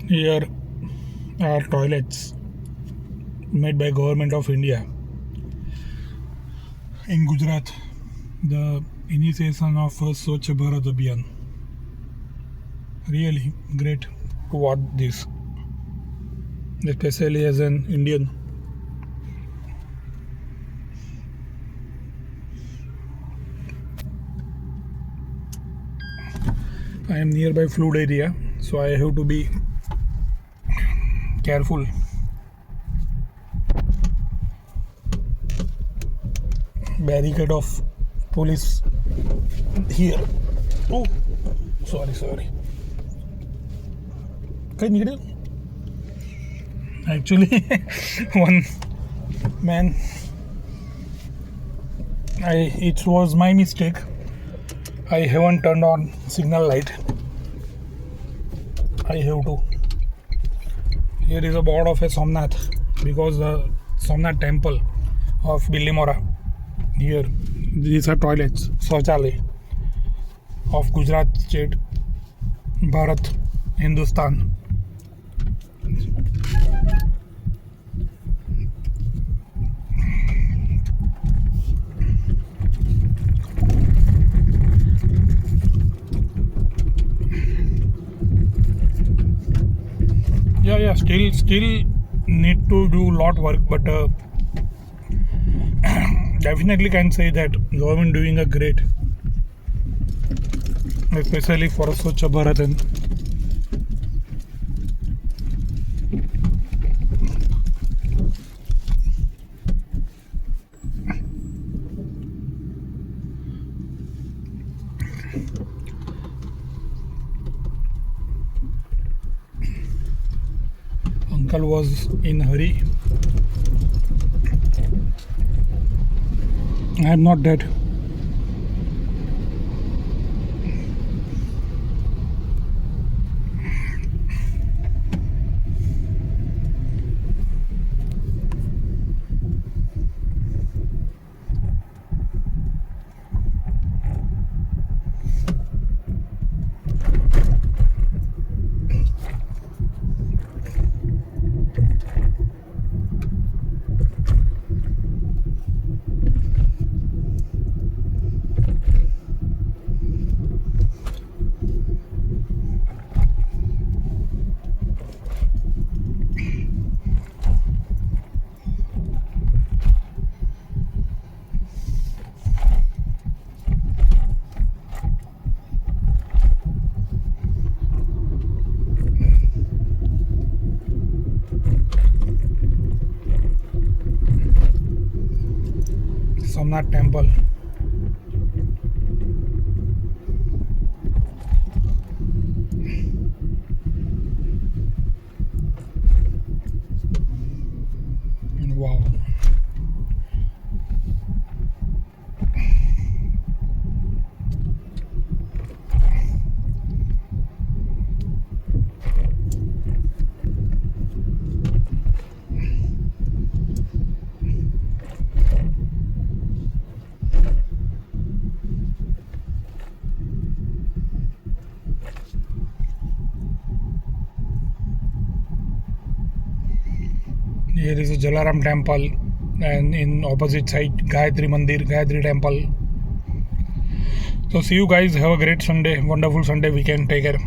Here are toilets made by government of India in Gujarat. The initiation of Swachh Bharat Abhiyan. Really great to watch this, especially as an Indian. I am nearby flood area, so I have to be careful. Barricade of police here. Oh, sorry. Actually, one man, it was my mistake. I haven't turned on signal light. I have to. Here is a board of a Somnath, because the Somnath temple of Billimora. Here, these are toilets, Shauchalay of Gujarat state, Bharat, Hindustan. Yeah, still need to do lot work, but definitely can say that government doing a great, especially for Swachh Bharat. And uncle was in hurry. I am not dead. Somnath temple. Wow. Here is a Jalaram temple, and in opposite side Gayatri Mandir, Gayatri temple. So see you guys. Have a great Sunday, wonderful Sunday weekend. Take care.